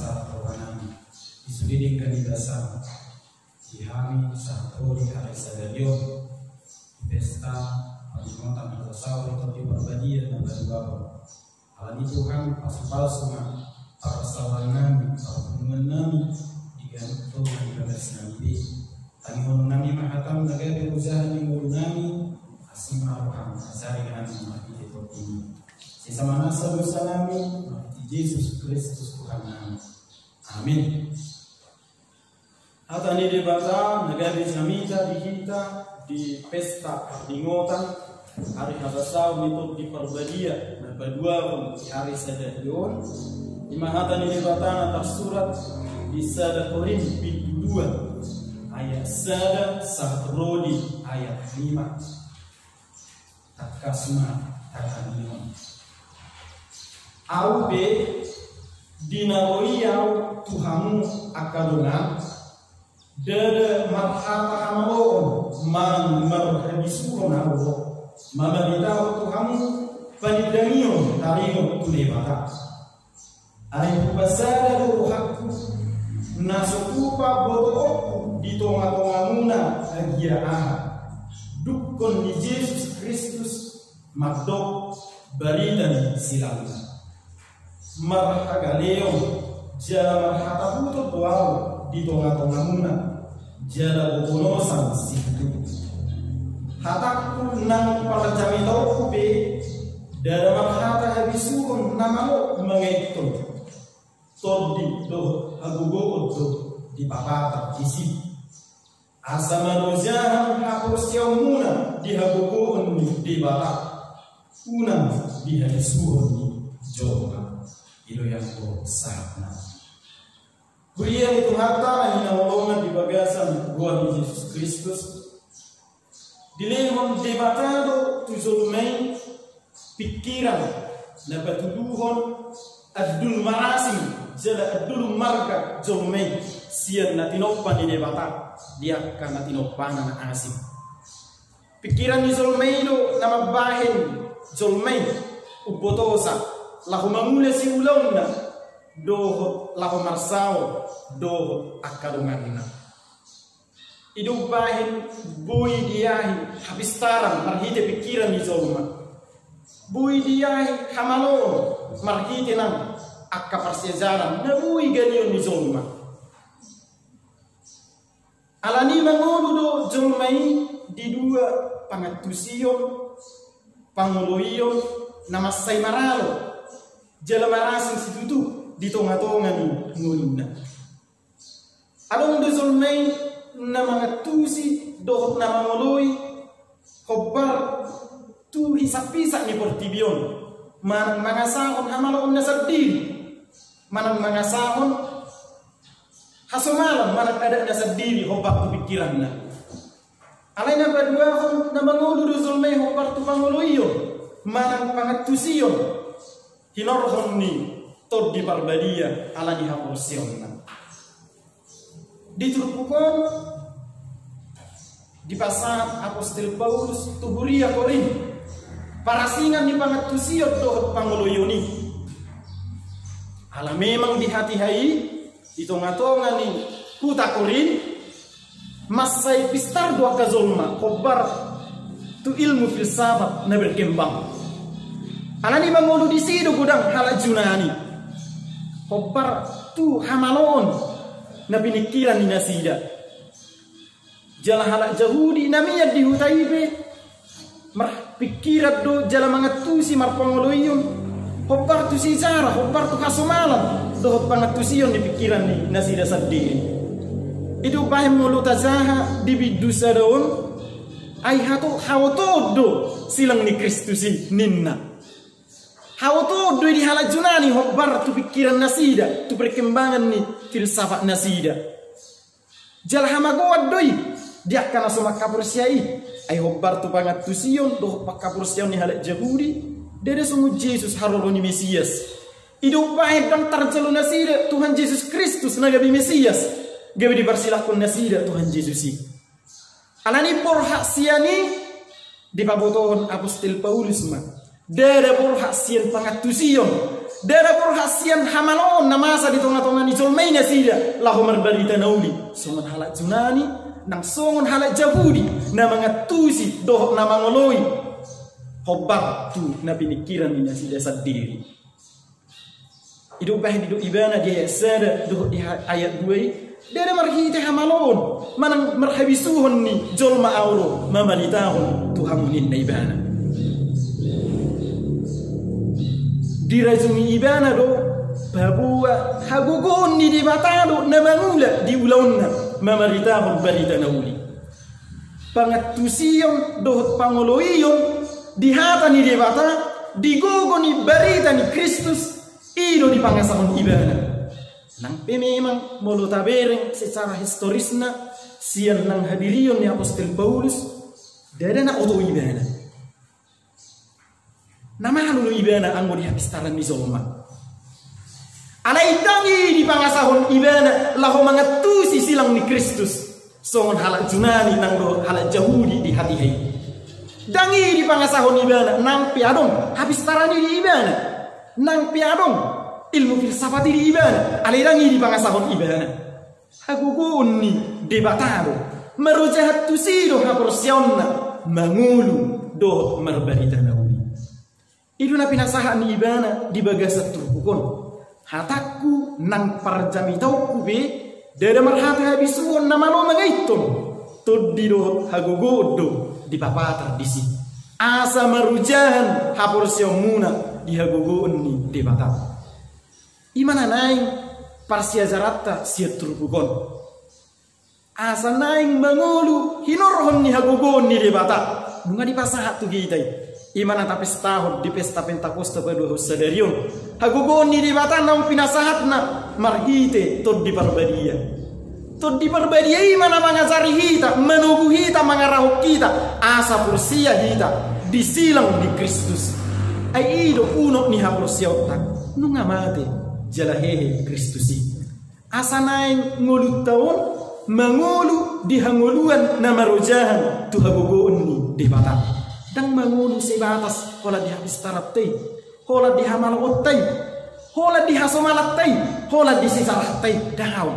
sa kawanan isudiding kanibasa ihami sa tori hari sadalyo pesta pagmontan hasaw ito di berbadian dan berbawa hal itu kami pasal semua parasawan nami hubungan nami digantung di garis nabi tanihon nami mahatam nagabi usaha di mulu nami asima roham asari nami mati itu ini sesama nasa dosa nami Yesus Kristus Tuhan nami amin. Atau ini debata negara Jamita di kita di pesta Ardingotan hari Habasau itu di Perbadia dan berdua di hari Sadadion di mahatan ini debata tersurat di Sada Korin pintu 2 ayat Sada Sahrodi ayat 5 Takasma Takanion au be dinaroiyau Tuhamu akadongan dada marhata kamalon man marhabisuron hawo mamalitaw Tuhamu panidamion tarion tulebata ay pupasada ruhaku nasukupa botoku ditonga-tongamuna agiaaha dukon ni Yesus Kristus magdok baritan silang marhagaleo jala marhata putol doaw di tonga-tonga muna jala bukunosan situ hatakku nang palajamitaw ko be dalam hata habisurun namamo mengaiton todi do hagugo do di papata isi asama rojahan hakursiyaw muna di hagugo di bata unang di habisurun ni joga ilo yang ko sarna Kuliah itu harta yang naulungan di bagasan gua di Yesus Kristus. Dilehon debatado tu zulmei pikiran na patuduhon adul marasim jala adul marga zulmei sian na tinopan di debata dia kan na tinopan na asim. Pikiran di zulmei do na mabahin zulmei ubotosa lahu mamula si ulong na dohot lahu marsao dohot akadunganna idu bahin bui diahi habis taram marhite pikiran di zolma bui diahi hamalo marhite nam akka persyajaran na bui ganion di zolma alani mangodu do zolmai di dua pangatusion pangoloion namasay maralo jala marasin situtu di tonga-tonga ni nguluna. Along do zulmay na mga tusi dohot na mangoloy hobar tu hisap-pisak ni portibion manang mga sahon hamaloon na sabdiri manang mga sahon hasumalan manang ada na sabdiri hobar tu pikiran na alay na paduahon na mangulo do zulmay hobar tu pangoloyo manang pangatusiyon hinorhon ni tod di Perbadia ala di haporsion diturpukon di pasar apostol Paulus tuburia Korin parasingan di pangatusiot dohot pangoloyoni ala memang di hati-hai di tonga-tonga ni kuta Korin masai pistar dua kazolma kobar tu ilmu filsafat na berkembang ala ni mangolo di sido gudang hala Junani Kopar tu hamalon na pinikiran ni nasida jala halak Yahudi namiyad di hutaibe mar pikirat do jala mangatusi mar pangoloyon kopar tu sejarah kopar tu kasumalan do pangatusion di pikiran ni nasida sadiri itu bahem mulu tazaha di bidusa daun ay hatu hawotodo silang ni Kristusi ninna Hawoto doi di halak Junani hobar tu pikiran nasida tu perkembangan ni filsafat nasida jala hamagoat doi dia kana soma kapursiai ay hobar tu pangatusion do pakapursion ni halak Yahudi dede sumu Yesus haroloni Mesias idu bae dan tarjalo nasida Tuhan Yesus Kristus nagabi Mesias gabi dipersilahkan nasida Tuhan Yesusi alani por hak siani di paboton apostol Paulus ma dada por hak sian pangatusion Dera berhasian hamalon namasa di tengah-tengah ni jolmaina sida lahu marbarita nauli songon halak junani nang songon halak jabudi na mangatusi doh na mangoloi hobar tu na pinikiran ni sida sadiri hidup bah hidup ibana dia sada doh di ayat 2 dera marhite hamalon manang marhabisuhon ni jolma auro mamalitahun tuhamunin na ibana dirajumi ibana do babua hagugon ni di batado na mangula di ulauna mamarita barita nauli pangatusiyon do pangoloiyon di hata ni di bata di gogo ni barita ni Kristus ilo di pangasahon ibana nang memang molotabereng secara historisna sian nang hadirion ni Apostol Paulus dada na oto ibana nama lulu ibana anggo di hapistaran ni zolma alai tangi di pangasahon ibana lahu mangatusi silang ni Kristus songon halak junani nang do halak jahudi di hati hai dangi di pangasahon ibana nang piadong hapistaran di ibana nang piadong ilmu filsafat di ibana alai dangi di pangasahon ibana hagugun ni debatado merujahat tusido haporsionna mangulu do marbarita nauli itu na pinasahan ni ibana di bagasat turbukon hataku nang parjamitau kube dada marhata habisuon namano magaiton todido hagogodo di papatar disi asa marujahan haporsyon muna di hagogoon ni debata imana naing parsia zaratta siat turbukon asa naing mangulu hinorhon ni hagogoon ni debata bunga di pasahat tu gitai imana tapi setahun di pesta Pentakosta pada sadarion hagugon ni dibatan nang pinasahat na marhite tod di parbadia imana mangazari hita menugu hita mangarahuk kita asa pursia hita disilang di Kristus ai ido uno ni hapursia otak nunga mate jalahehe Kristusi asa naing ngulut taon mangulu di hanguluan na marujahan tu hagugon ni dibatan dang mangulu sebatas hola di habis tarattay hola di hamalaottay hola di hasomalatay hola di sisarattay daw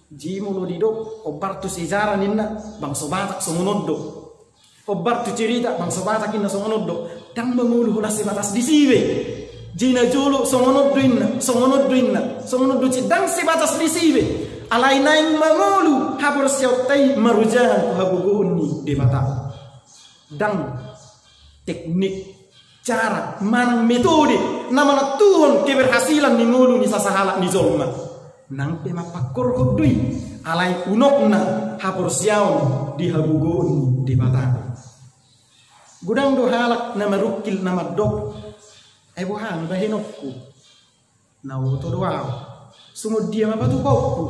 jimulo di do obartu sejara ninna bang sobatak sumunoddo obartu cerita bang sobatak inna sumunoddo dang mangulu hola sebatas di sibe jina jolo sumunoddo sumunoddo dang sebatas di sibe alai naing mangulu habur siyottay marujahan hagugun ni debata dang teknik cara manang metode namana Tuhan keberhasilan ni ngulu ni sasahala ni zolma nang pemapakor hodui alai unokna hapur siaon di habugon di bata gudang do halak nama rukil nama dok buhan bahinokku nawo to doaw sumud dia mabatu bokku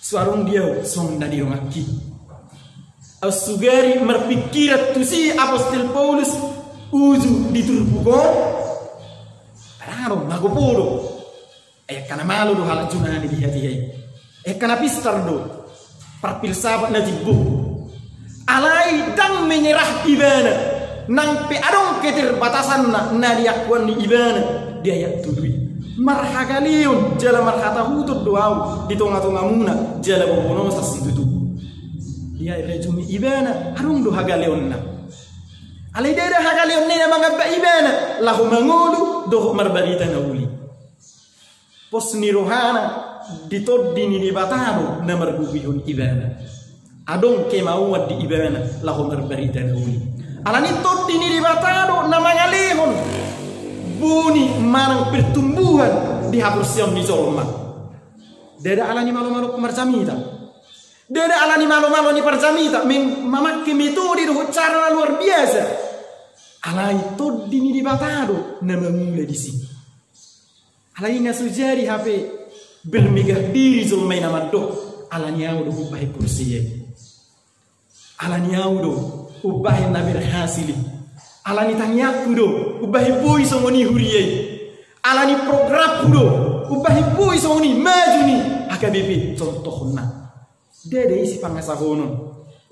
suarung dia song dadi ngaki Asugari merpikirat tu si Apostol Paulus uju di turbukon parang magopolo kana malu do halak junani di hati kana pistar do parpil sabat na jibbu alai dang menyerah ibana nang pe adong ketir batasan na diakuan ni ibana dia ayat tudui marhagaliun jala marhata hutud doau di tonga-tonga muna jala bobono sasitutu dia rejumi ibana harung do hagaleonna alai dera hagaleonna na mangabba ibana lahu mangulu do marbarita nauli posni rohana ditoddi ni bataro na marbubihun ibana adong ke mawad di ibana lahu marbarita nauli alani toddi ni bataro na mangalehon buni marang pertumbuhan di habursion ni zolma dera alani malo-malo kumarjamita dada alani malo-malo ni parjamita memakai metode do cara luar biasa alai toddi ni dibatado na mamula di sini alai na sujari hape bermegah diri zulmai nama do alani au do ubahi kursiye alani au do ubahi na berhasili alani tanyaku do ubahi boy songoni huriye alani program do ubahi boy songoni majuni akabepe contohna dede isi pangasahonon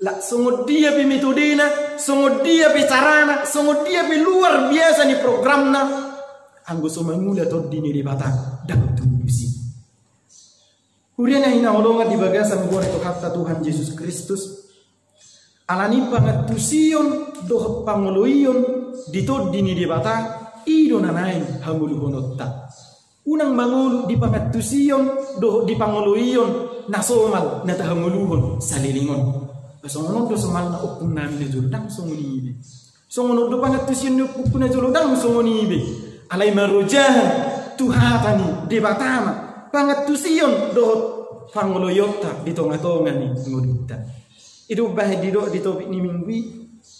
la songo dia pe metodena songo dia pe carana songo dia pe luar biasa ni programna anggo somangula toddi ni debata dak tulusi. Huriana hina olonga di bagasan buat hatta Tuhan Yesus Kristus. Alani pangatusion doh pangoloion ditoddi ni debata ido nanain hangulu honotta. Unang mangulu di pangatusion doh di pangoloion nasomal na tahanguluhon sa lilingon. Pasongonod do somal na upun namin na Jordan songonibe. Songonod do pangatusin na upun na Jordan songonibe. Alay marujahan tuhatani debatama pangatusion do pangoloyota di tonga-tonga ni ngudutta. Itu bahaya dito ni mingwi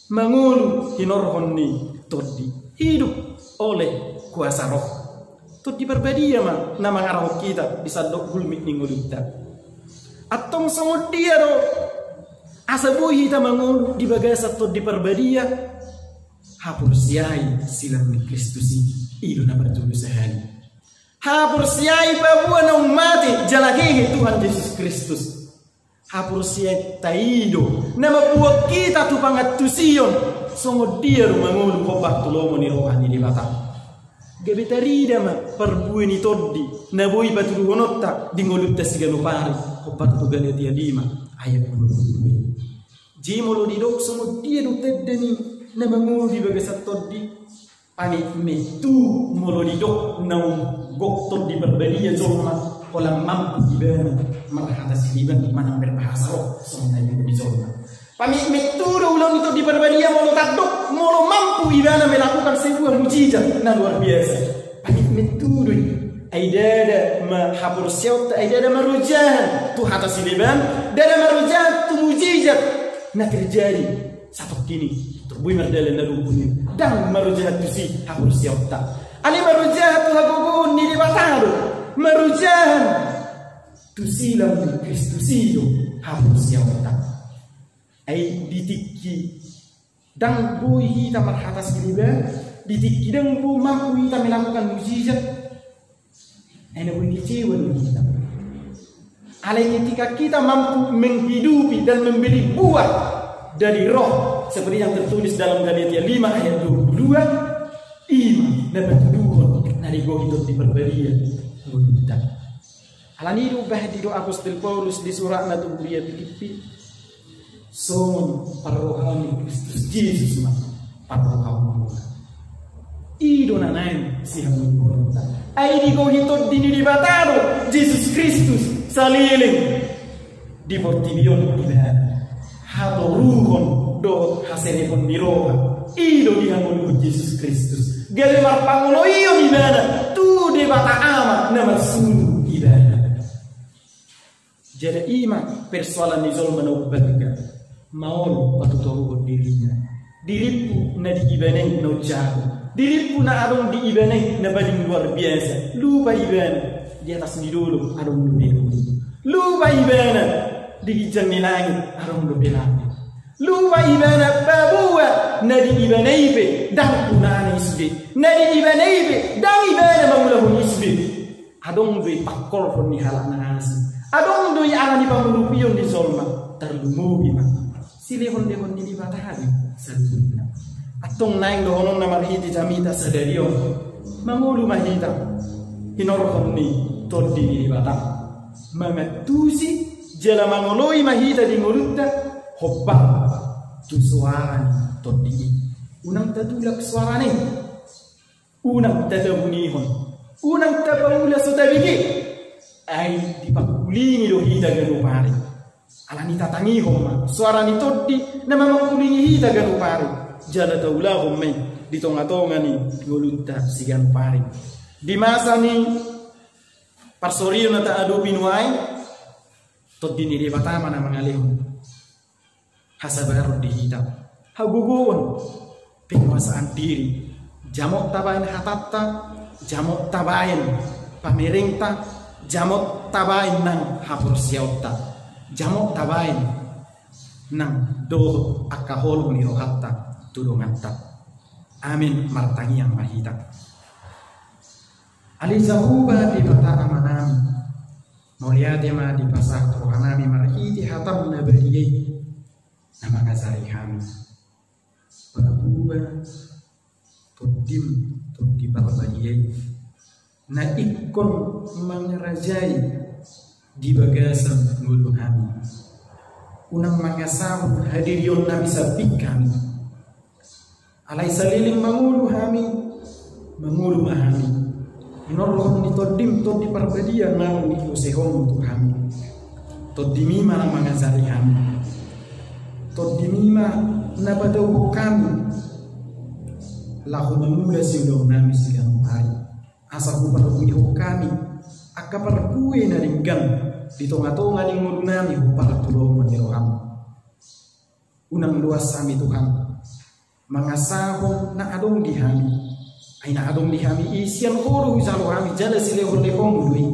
mangulu hinorhon ni todi hidup oleh kuasa roh. Todi berbadia ma nama ngarau kita bisa dok gulmit ni ngudutta. Atong songod dia do asabuhi ta mangulu di bagasa to di perbadia hapur siai silang ni Kristusi ido na berjulu sehari hapur siai babua na umati jalakehe Tuhan Yesus Kristus hapur siai taido na mabuak kita tu pangatusion songo dia mangulu kopak tulomo ni rohani di mata gabetarida ma perbuih ni toddi na boi batulu honotta di ngolutta sigano pari kopak tu Galatia 5 ayat 22 jimolo di dok somo dia do teddeni na mangul di bagasat toddi pani metu molo di dok na gokto di berbadia zona kolam mampu ibana marhata siliban mana berbahasa somo na di zona pani metu do ulang itu di berbadia molo tadok molo mampu ibana melakukan sebuah mujizat na luar biasa pani metu do aidada ma habur siot aidada marujahan tu hata siliban dada marujahan tu mujizat na terjadi satu kini terbui merdele na rukuni dan marujahat tu si hapur siota ali marujahat tu hagugun ni batalo marujahan tu silam ni Kristusiyo hapur siota ai ditiki dan bui hita marhatas giliban ditiki dan bu mampu hita melakukan mujizat ana bui kecewa kita. Alai ketika kita mampu menghidupi dan memberi buah dari roh seperti yang tertulis dalam Galatia 5 ayat 22 iman dapat tuduhon nari go hidup di berbaria kita alani rubah di doa apostol Paulus di surah Naturia Filipi son parohani Kristus Yesus ma parohani ido nanain siang mengurunta ai di go hidup di bataro Yesus Kristus saliling di portibion ibadah hadoruhon do hasenehon niroha ido di hamon Yesus Kristus gale marpangono iyo ibadah tu de bata ama nama sunu ibadah jadi iman persoalan nizol menobatkan mau patutoruhon diripu na di ibadah no jago diripu na adong di ibadah na baling luar biasa lupa ibadah di atas ni dulu arung dulu lupa ibana di jami langit arung dulu lupa ibana babua nadi ibana ibe dan punana isbe nadi ibana ibe dan ibana mamulahu isbe adong dui pakor pun ni halana asi adong dui alani pamulupion di zolma terlumubi ma silehon dehon di batahari sebutna atong naing dohonon na marhiti jamita sadario mamulu mahita hinorhon ni toddi di batang mamatusi jala mangoloi mahita di ngolutta hobba tu suarani toddi unang tatulak suarane unang tatabunihon unang tapaula sotabigi ay di pakulingi do hita ganupari alani tatangihon ma suarani toddi na mamakulingi hita ganupari jala taulahon may di tonga-tonga ni ngolutta siganupari di masa ni parsorio na taado pinuay toddi ni debatama na mangalehon hasabarod di hitam haguguon penguasaan diri jamok tabain hatatta jamok tabain pamerintah jamok tabain nang hapur siauta jamok tabain nang do akahol ni rohatta tulungatta amin martangi yang mahita alizahuba di bata amanami mulyade ma di pasar rohanami marhiti hatam nabariyai nama ngazari kami Parabuba Todim to di parabadiai na ikon mangerajai di bagasan ngulu kami unang mangasahun hadirion na bisabik kami alay saliling mangulu kami mangulu mahami inorlohon ni todim to di parbadia naon ni usehon untuk kami to dimima nang mangazari kami to dimima na badaw kami lahu mamula siulong nami silang hari asa ko parbuyo kami akaparbuye na ringgan dito nga to nga ning ngulu nami paratulo mo ni Roham unang luas kami Tuhan mga sahong na adong di kami ay na adong di kami isian koro usalo kami jala sile horde kongudui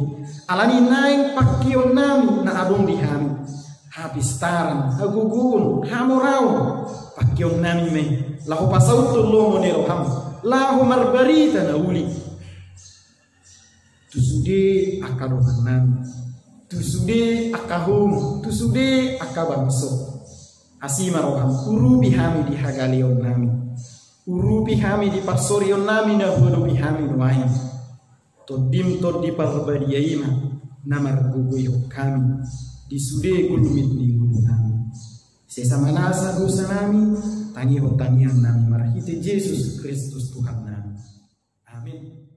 alani naing pakyon nami na adong di kami hapistaran hagugun hamuraw pakyon nami me lahu pasauto lo mo ni Roham lahu marbarita na uli tusude akarohan nami tusude akahum tusude akabangso asima Roham urubi hami di hagalion nami urubi hami di parsorion nami na hurubi hami nuahi todim to di parbadiyaima namar gugoyo kami disude kulumit di gudu nami sesama nasa dosa nami tangi ho tangian nami marhite Yesus Kristus Tuhan nami amin.